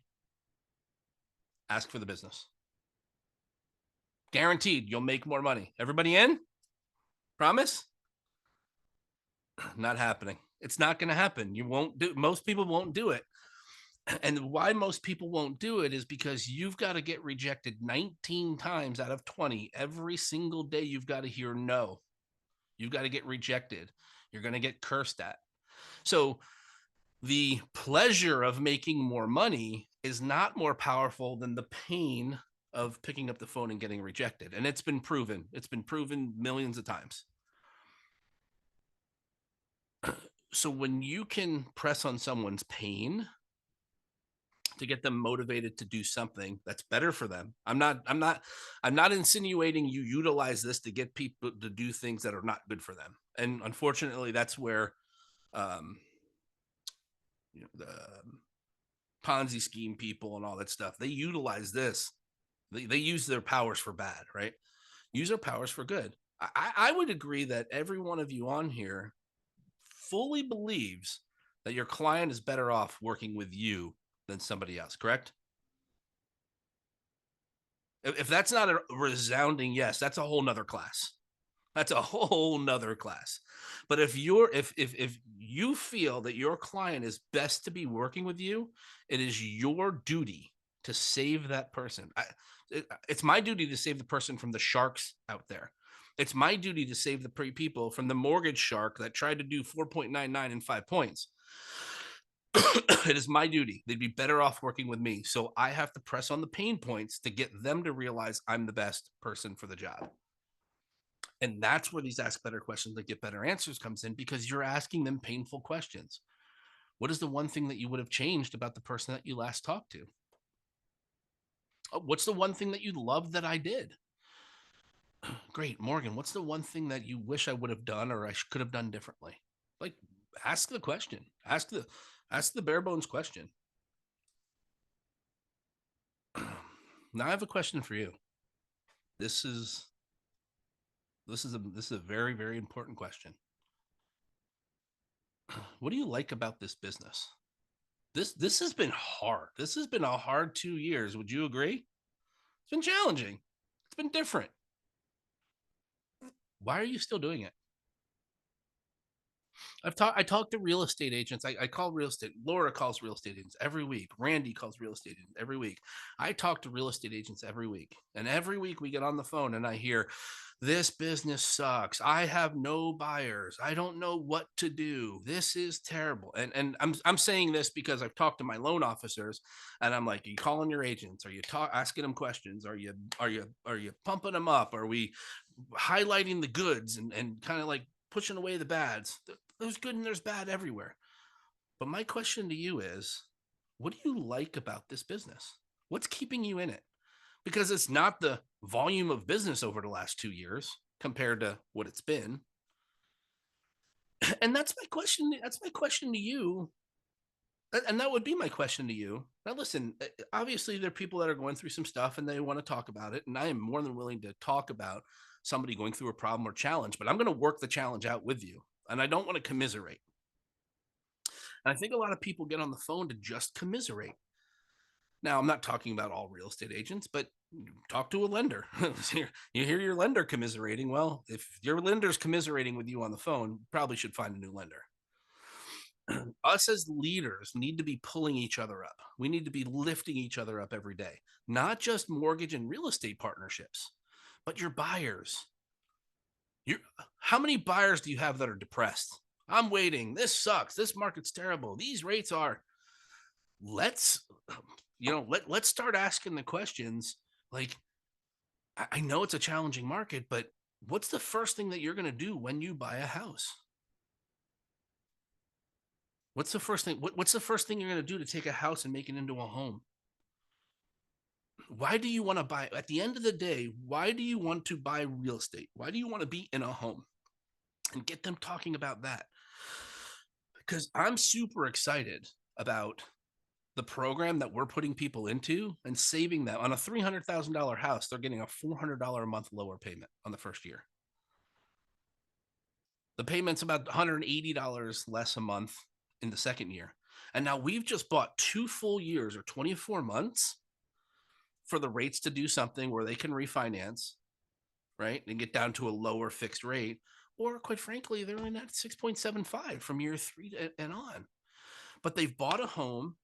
Ask for the business. Guaranteed you'll make more money. Everybody in? Promise? Not happening. It's not going to happen. Most people won't do it. And why most people won't do it is because you've got to get rejected 19 times out of 20. Every single day you've got to hear no. You've got to get rejected. You're going to get cursed at. So the pleasure of making more money is not more powerful than the pain of picking up the phone and getting rejected. And it's been proven. It's been proven millions of times. So when you can press on someone's pain to get them motivated to do something that's better for them. I'm not insinuating you utilize this to get people to do things that are not good for them. And unfortunately, that's where the Ponzi scheme people and all that stuff, they utilize this. They use their powers for bad, right? Use their powers for good. I would agree that every one of you on here fully believes that your client is better off working with you than somebody else, correct? If that's not a resounding yes, that's a whole nother class. That's a whole nother class. But if you feel that your client is best to be working with you, it is your duty to save that person. It's my duty to save the person from the sharks out there. It's my duty to save the people from the mortgage shark that tried to do 4.99 in 5 points. It is my duty. They'd be better off working with me. So I have to press on the pain points to get them to realize I'm the best person for the job. And that's where these ask better questions that get better answers comes in, because you're asking them painful questions. What is the one thing that you would have changed about the person that you last talked to? What's the one thing that you loved that I did? Great. Morgan, what's the one thing that you wish I would have done or I could have done differently? Like, ask the question. Ask the bare bones question. Now I have a question for you. This is a very, very important question. What do you like about this business? This has been hard. This has been a hard 2 years. Would you agree? It's been challenging. It's been different. Why are you still doing it? I talk to real estate agents. I call real estate. Laura calls real estate agents every week. Randy calls real estate agents every week. I talk to real estate agents every week. And every week we get on the phone and I hear, this business sucks. I have no buyers. I don't know what to do. This is terrible. And I'm saying this because I've talked to my loan officers and I'm like, are you calling your agents? Are you asking them questions? Are you pumping them up? Are we highlighting the goods and kind of like pushing away the bads? There's good and there's bad everywhere. But my question to you is, what do you like about this business? What's keeping you in it? Because it's not the volume of business over the last 2 years compared to what it's been. And that's my question. That's my question to you. And that would be my question to you. Now, listen, obviously there are people that are going through some stuff and they want to talk about it. And I am more than willing to talk about somebody going through a problem or challenge, but I'm going to work the challenge out with you. And I don't want to commiserate. And I think a lot of people get on the phone to just commiserate. Now, I'm not talking about all real estate agents, but talk to a lender. You hear your lender commiserating. Well, if your lender's commiserating with you on the phone, you probably should find a new lender. Us as leaders need to be pulling each other up. We need to be lifting each other up every day, not just mortgage and real estate partnerships, but your buyers. How many buyers do you have that are depressed? I'm waiting. This sucks. This market's terrible. These rates are. Let's let's start asking the questions. Like, I know it's a challenging market, but what's the first thing that you're going to do when you buy a house? What's the first thing? What's the first thing you're going to do to take a house and make it into a home? Why do you want to buy? At the end of the day, why do you want to buy real estate? Why do you want to be in a home? And get them talking about that. Because I'm super excited about the program that we're putting people into and saving them on a $300,000 house. They're getting a $400 a month lower payment on the first year. The payment's about $180 less a month in the second year. And now we've just bought 2 full years or 24 months for the rates to do something where they can refinance, right? And get down to a lower fixed rate. Or quite frankly, they're in at 6.75 from year 3 and on. But they've bought a home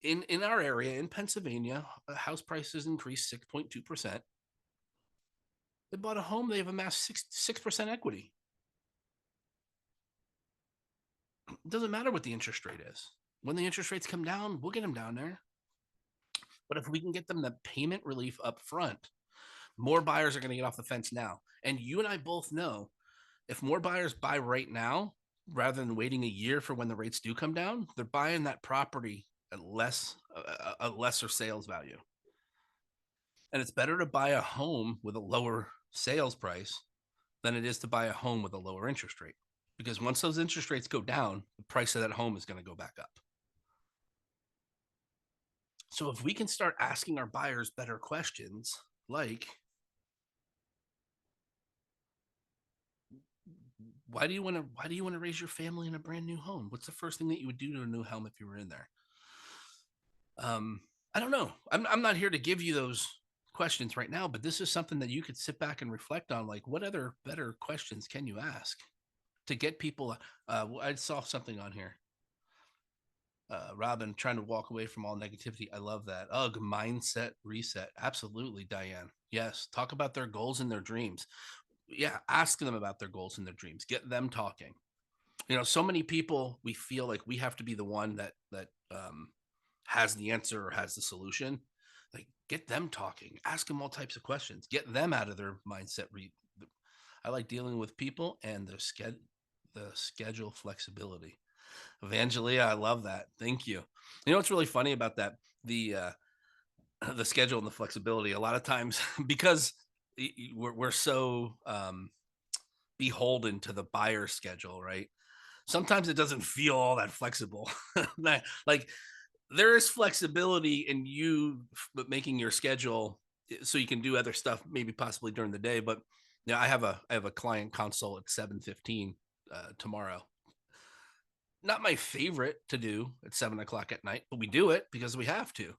in our area in Pennsylvania. House prices increased 6.2%. They bought a home. They have amassed 6% equity. It doesn't matter what the interest rate is. When the interest rates come down, we'll get them down there. But if we can get them the payment relief up front, more buyers are going to get off the fence now. And you and I both know if more buyers buy right now, rather than waiting a year for when the rates do come down, they're buying that property at a lesser sales value. And it's better to buy a home with a lower sales price than it is to buy a home with a lower interest rate. Because once those interest rates go down, the price of that home is going to go back up. So if we can start asking our buyers better questions, like, why do you want to raise your family in a brand new home? What's the first thing that you would do to a new home if you were in there? I don't know. I'm not here to give you those questions right now, but this is something that you could sit back and reflect on. Like, what other better questions can you ask to get people? I saw something on here. Robin, trying to walk away from all negativity. I love that. Ugh, mindset reset. Absolutely, Diane. Yes. Talk about their goals and their dreams. Yeah. Ask them about their goals and their dreams. Get them talking. So many people, we feel like we have to be the one that has the answer or has the solution. Like, get them talking. Ask them all types of questions. Get them out of their mindset. I like dealing with people and the schedule flexibility. Evangelia, I love that. Thank you. You know what's really funny about that? The schedule and the flexibility. A lot of times, because we're so beholden to the buyer's schedule, right? Sometimes it doesn't feel all that flexible. Like, there is flexibility in you making your schedule so you can do other stuff, maybe possibly during the day. But I have a client consult at 7:15 tomorrow. Not my favorite to do at 7 o'clock at night, but we do it because we have to.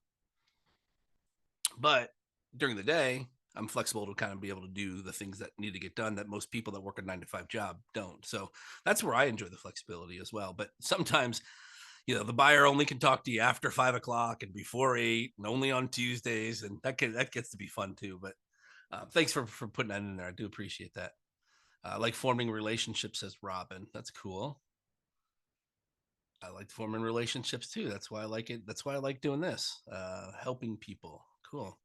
But during the day, I'm flexible to kind of be able to do the things that need to get done that most people that work a 9-to-5 job don't. So that's where I enjoy the flexibility as well. But sometimes, the buyer only can talk to you after 5 o'clock and before 8 and only on Tuesdays. And that gets to be fun too. But thanks for putting that in there. I do appreciate that. I like forming relationships, says Robin. That's cool. I like forming relationships too. That's why I like it. That's why I like doing this, helping people. Cool.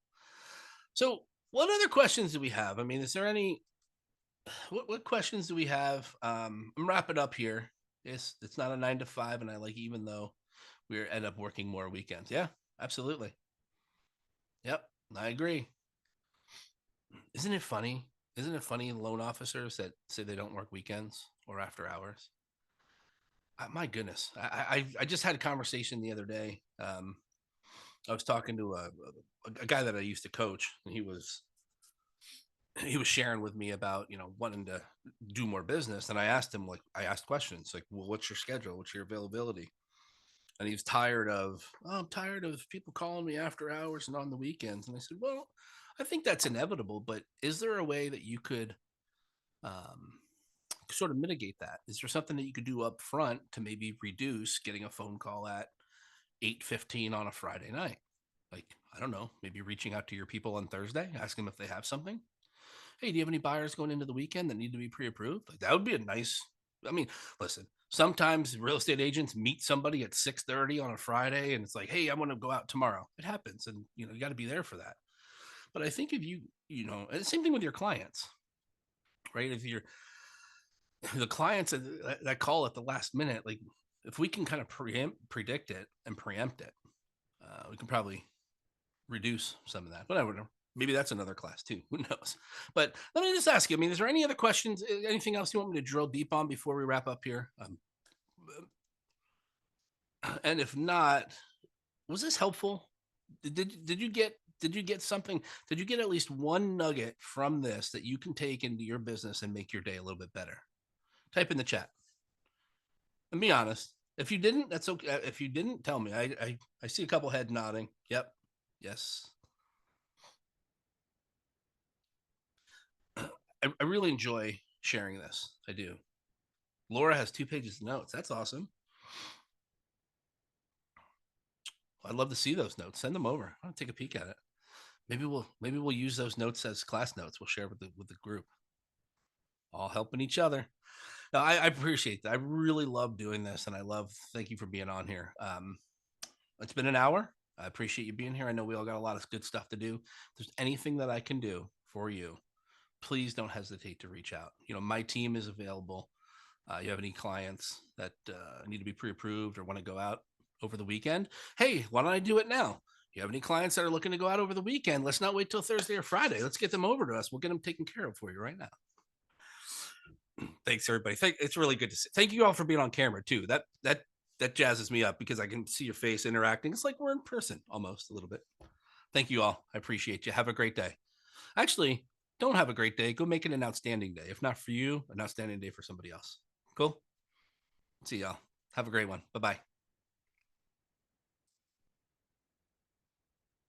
So what other questions do we have? I mean, is there any, what questions do we have? I'm wrapping up here. It's not a 9-to-5, and I like, even though we end up working more weekends. Yeah, absolutely. Yep. I agree. Isn't it funny? Isn't it funny loan officers that say they don't work weekends or after hours? My goodness. I just had a conversation the other day. I was talking to a guy that I used to coach, and he was sharing with me about, wanting to do more business. And I asked him, I asked questions like, well, what's your schedule? What's your availability? And he was tired of, I'm tired of people calling me after hours and on the weekends. And I said, well, I think that's inevitable, but is there a way that you could sort of mitigate that? Is there something that you could do up front to maybe reduce getting a phone call at 8:15 on a Friday night? Like, I don't know, maybe reaching out to your people on Thursday, asking them if they have something. Hey, do you have any buyers going into the weekend that need to be pre-approved? Like, that would be a nice, I mean, listen, Sometimes real estate agents meet somebody at 6:30 on a Friday and it's like, hey, I want to go out tomorrow. It happens. And you got to be there for that. But I think if and the same thing with your clients, right? If you're the clients that call at the last minute, like if we can kind of predict it and preempt it, we can probably reduce some of that. But I don't know. Maybe that's another class too. Who knows? But let me just ask you. I mean, is there any other questions? Anything else you want me to drill deep on before we wrap up here? And if not, was this helpful? Did you get something? Did you get at least one nugget from this that you can take into your business and make your day a little bit better? Type in the chat. And be honest. If you didn't, that's okay. If you didn't, tell me. I see a couple head nodding. Yep. Yes. I really enjoy sharing this. I do. Laura has 2 pages of notes. That's awesome. I'd love to see those notes. Send them over. I'll take a peek at it. Maybe we'll use those notes as class notes. We'll share with the group. All helping each other. No, I appreciate that. I really love doing this, and thank you for being on here. It's been an hour. I appreciate you being here. I know we all got a lot of good stuff to do. If there's anything that I can do for you, please don't hesitate to reach out. My team is available. You have any clients that need to be pre-approved or want to go out over the weekend? Hey, why don't I do it now? You have any clients that are looking to go out over the weekend? Let's not wait till Thursday or Friday. Let's get them over to us. We'll get them taken care of for you right now. Thanks, everybody. It's really good to see. Thank you all for being on camera too. That jazzes me up because I can see your face interacting. It's like we're in person almost a little bit. Thank you all. I appreciate you. Have a great day. Actually, don't have a great day. Go make it an outstanding day. If not for you, an outstanding day for somebody else. Cool. See y'all. Have a great one. Bye-bye.